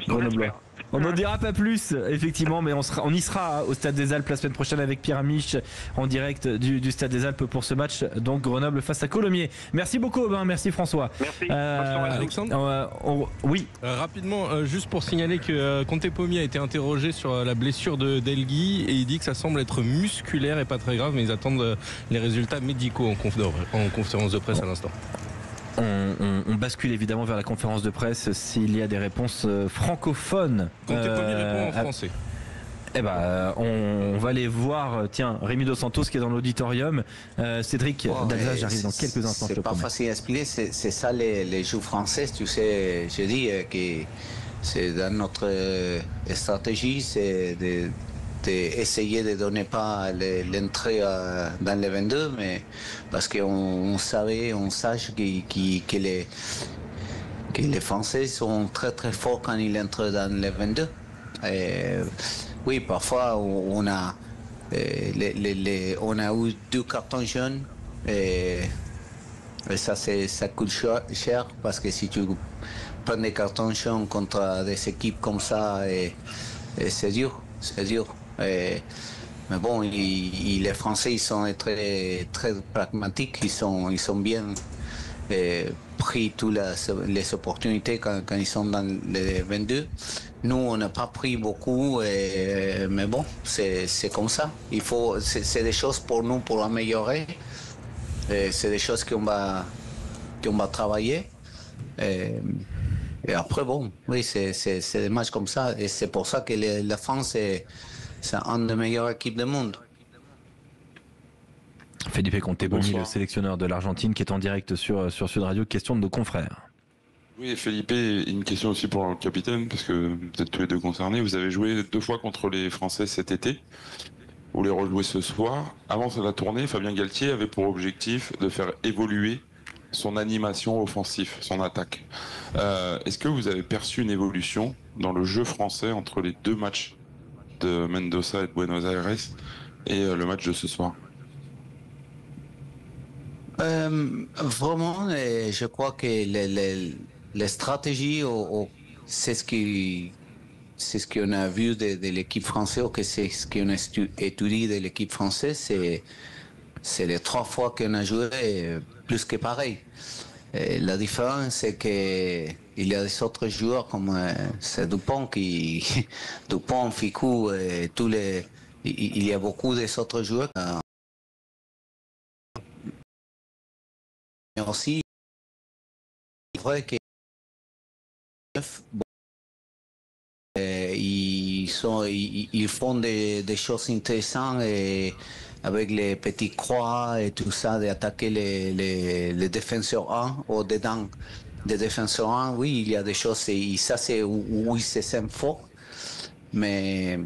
grenoblois. On n'en dira pas plus, effectivement, mais on y sera au Stade des Alpes la semaine prochaine avec Pierre Amiche en direct du Stade des Alpes pour ce match, donc Grenoble face à Colomiers. Merci beaucoup, Aubin, merci François. Merci. Alexandre. Oui. Rapidement, juste pour signaler que Conte Pommier a été interrogé sur la blessure de Delgui et il dit que ça semble être musculaire et pas très grave, mais ils attendent les résultats médicaux en conférence de presse à l'instant. On bascule évidemment vers la conférence de presse s'il y a des réponses francophones. Conte Pommier répond en français. On va aller voir, Rémi Dos Santos qui est dans l'auditorium. Cédric d'Alsace, j'arrive dans quelques instants. C'est pas facile à expliquer, c'est ça les jeux français, tu sais, je dis que c'est dans notre stratégie, c'est d'essayer de donner pas l'entrée dans les 22, mais parce qu'on sache que les Français sont très très forts quand ils entrent dans les 22. Et, oui, parfois on a eu 2 cartons jaunes et ça coûte cher parce que si tu prends des cartons jaunes contre des équipes comme ça, et c'est dur. Mais bon, les Français, ils sont très, très pragmatiques, ils sont bien pris toutes les opportunités quand ils sont dans les 22. Nous, on n'a pas pris beaucoup, mais bon, c'est comme ça. C'est des choses pour nous pour améliorer. C'est des choses qu'on va travailler. Et après, bon, oui, c'est des matchs comme ça. Et c'est pour ça que la France, c'est une des meilleures équipes du monde. Felipe Conte-Pomi, le sélectionneur de l'Argentine, qui est en direct sur Sud Radio. Question de nos confrères. Oui, Felipe, une question aussi pour le capitaine, parce que vous êtes tous les deux concernés. Vous avez joué 2 fois contre les Français cet été. Vous les rejouez ce soir. Avant la tournée, Fabien Galtier avait pour objectif de faire évoluer son animation offensive, son attaque. Est-ce que vous avez perçu une évolution dans le jeu français entre les 2 matchs de Mendoza et de Buenos Aires et le match de ce soir? Vraiment, je crois que les stratégies, c'est ce qu'on a vu de l'équipe française, ou que c'est ce qu'on a étudié de l'équipe française, c'est les 3 fois qu'on a joué plus que pareil. Et la différence, c'est qu'il y a des autres joueurs comme c'est Dupont, Dupont, Ficou, et il y a beaucoup d'autres joueurs. Mais aussi, c'est vrai que ils font des choses intéressantes et avec les petites croix et tout ça, d'attaquer les défenseurs 1 ou dedans des défenseurs 1. Oui, il y a des choses et ça c'est où ils se sentent forts. Mais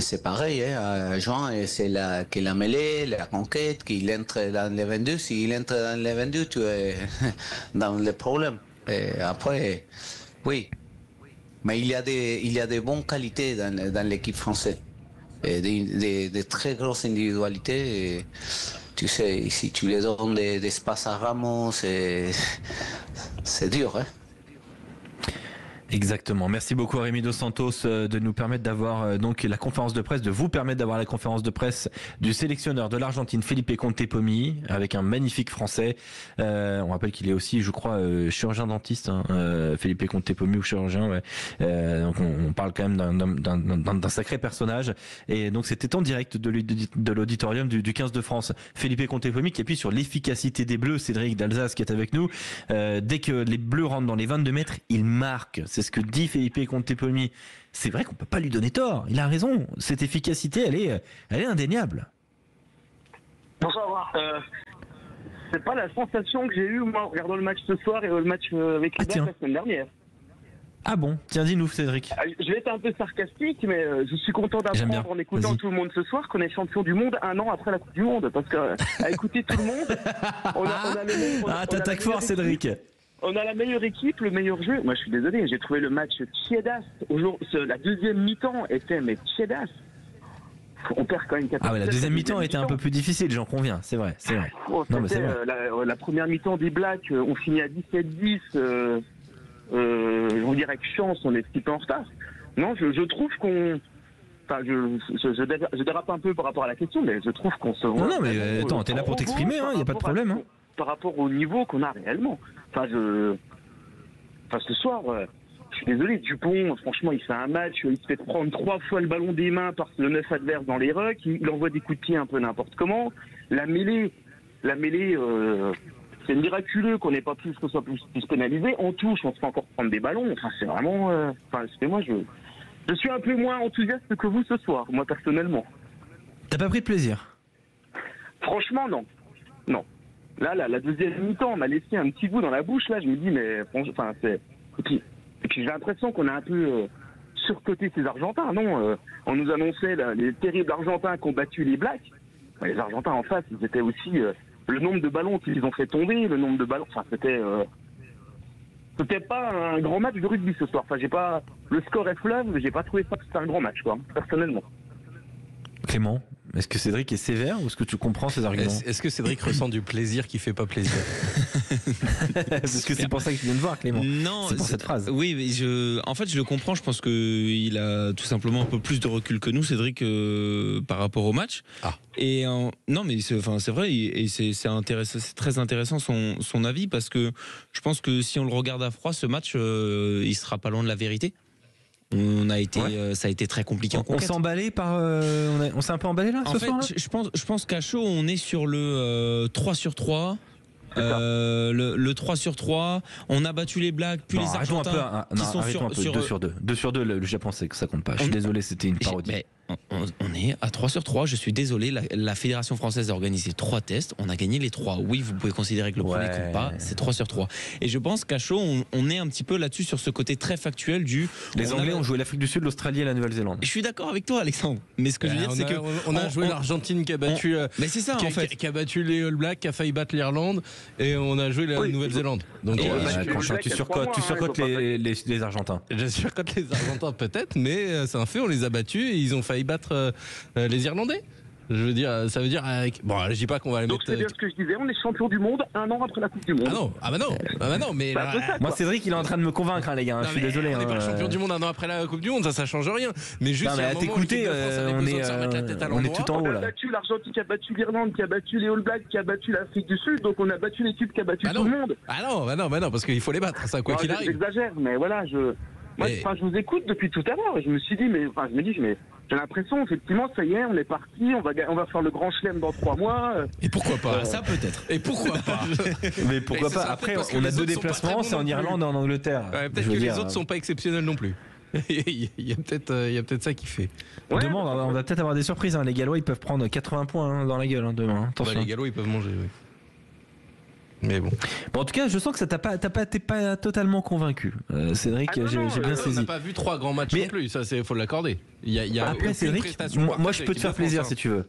c'est pareil, hein, Jean, c'est la mêlée, la conquête, qu'il entre dans les 22. S'il entre dans les 22, tu es dans les problèmes. Et après, oui. Mais il y a des bonnes qualités dans l'équipe française. Et des très grosses individualités. Et, tu sais, si tu les donnes d'espace à Ramos, c'est dur, hein. Exactement. Merci beaucoup à Rémi Dos Santos de nous permettre d'avoir donc la conférence de presse, de vous permettre d'avoir la conférence de presse du sélectionneur de l'Argentine, Felipe Conte-Pomi, avec un magnifique français. On rappelle qu'il est aussi, je crois, chirurgien dentiste, hein, Felipe Conte-Pomi, ou chirurgien. Ouais. Donc on parle quand même d'un sacré personnage. Et donc c'était en direct de l'auditorium du 15 de France. Felipe Conte-Pomi qui appuie sur l'efficacité des Bleus. Cédric d'Alsace qui est avec nous. Dès que les Bleus rentrent dans les 22 mètres, il marque. C'est ce que dit Felipe Conte-Pomi. C'est vrai qu'on peut pas lui donner tort. Il a raison. Cette efficacité, elle est indéniable. Bonsoir. C'est pas la sensation que j'ai eue moi en regardant le match ce soir et le match avec les Blacks la semaine dernière. Ah bon? Tiens, dis-nous, Cédric. Je vais être un peu sarcastique, mais je suis content d'apprendre en écoutant tout le monde ce soir qu'on est champion du monde 1 an après la Coupe du Monde. Parce que à écouter tout le monde, on a t'attaques fort, Cédric. On a la meilleure équipe, le meilleur jeu. Moi, je suis désolé, j'ai trouvé le match tiédasse. La deuxième mi-temps était tiédasse. On perd quand même 4. Ah ouais, la deuxième mi-temps était un peu plus difficile, j'en conviens, c'est vrai. Oh, non, mais c'est vrai. La première mi-temps des Blacks, on finit à 17-10. Je vous dirais avec chance, on est un petit peu en retard. Non, je trouve qu'on... Enfin, je dérape un peu par rapport à la question, mais je trouve qu'on se voit... Non, mais attends, t'es là pour t'exprimer, il n'y a pas de problème. Par rapport au niveau qu'on a réellement. Ce soir, je suis désolé, Dupont, franchement, il fait un match, il se fait prendre 3 fois le ballon des mains par le 9 adverse dans les rucks, il envoie des coups de pied un peu n'importe comment. La mêlée, c'est miraculeux qu'on n'ait pas plus, qu'on soit plus pénalisé. On touche, on se fait encore prendre des ballons. Enfin, c'est vraiment... moi, je suis un peu moins enthousiaste que vous ce soir, moi, personnellement. T'as pas pris de plaisir? Franchement, non. Non. Là, la deuxième mi-temps, on m'a laissé un petit goût dans la bouche. Là, je me dis, mais... Enfin, c'est... Et puis j'ai l'impression qu'on a un peu surcoté ces Argentins. Non, on nous annonçait les terribles Argentins qui ont battu les Blacks. Les Argentins en face, ils étaient aussi... le nombre de ballons qu'ils ont fait tomber, le nombre de ballons... Enfin, c'était pas un grand match de rugby ce soir. Enfin, j'ai pas... Le score est fleuve, mais j'ai pas trouvé ça que c'était un grand match, quoi, personnellement. Clément, est-ce que Cédric est sévère ou est-ce que tu comprends ses arguments? Est-ce que Cédric ressent du plaisir qui fait pas plaisir? Parce que c'est pour ça que tu viens de voir, Clément. Non, c'est pour cette phrase. Oui, mais en fait, je le comprends. Je pense qu'il a tout simplement un peu plus de recul que nous, Cédric, par rapport au match. Et non, mais c'est vrai, et c'est très intéressant son avis, parce que je pense que si on le regarde à froid, ce match, il sera pas loin de la vérité. Ça a été très compliqué en conquête. On s'est emballé on s'est un peu emballé là ce soir là. Je pense qu'à chaud on est sur le 3 sur 3 Le 3 sur 3, on a battu les Blacks, puis les Argentins qui sont sur 2 sur 2. 2 sur 2, le Japon, c'est que ça compte pas. Je suis désolé, c'était une parodie. Mais on est à 3 sur 3, je suis désolé, la Fédération française a organisé 3 tests, on a gagné les 3. Oui, vous pouvez considérer que le premier compte pas, c'est 3 sur 3. Et je pense qu'à chaud, on est un petit peu là-dessus sur ce côté très factuel du... Les Anglais ont joué l'Afrique du Sud, l'Australie et la Nouvelle-Zélande. Je suis d'accord avec toi, Alexandre, mais ce que je veux dire, c'est que... On a joué l'Argentine qui a battu... mais c'est ça, en fait. Qui a battu les All Blacks, qui a failli battre l'Irlande, et on a joué la Nouvelle-Zélande. Donc, tu surcotes les Argentins. Je surcote les Argentins peut-être, mais c'est un fait, on les a battus et ils ont failli battre les Irlandais. Je veux dire, ça veut dire avec... Bon, je dis pas qu'on va les donc mettre... c'est bien ce que je disais, on est champion du monde un an après la Coupe du Monde. Ah bah non, mais... Là, ça, moi, Cédric, il est en train de me convaincre, hein, les gars. Je suis désolé. On n'est pas champion du monde un an après la Coupe du Monde, ça change rien. Mais juste, à t'écouter, on est tout en haut, là. On a battu l'Argentine, qui a battu l'Irlande, qui a battu les All Blacks, qui a battu l'Afrique du Sud, donc on a battu l'équipe qui a battu tout le monde. Bah non, parce qu'il faut les battre, ça, quoi qu'il arrive. J'exagère, mais voilà, je vous écoute depuis tout à l'heure et je me suis dit, mais j'ai l'impression, effectivement, ça y est, on est parti, on va faire le grand chelem dans 3 mois. Et pourquoi pas ça peut-être. Et pourquoi pas Mais pourquoi pas. Après, on a 2 déplacements, c'est en Irlande et en Angleterre. Peut-être que les autres sont pas exceptionnels non plus. Il y a peut-être ça qui fait. Demain, on va peut-être avoir des surprises. Les Gallois, ils peuvent prendre 80 points dans la gueule demain. Attention. Les Gallois, ils peuvent manger, oui. Mais bon. En tout cas, je sens que ça t'es pas totalement convaincu, Cédric. J'ai bien saisi. On n'a pas vu 3 grands matchs non plus. Ça, faut l'accorder. Il y a après, Cédric, moi, je peux te faire plaisir si tu veux.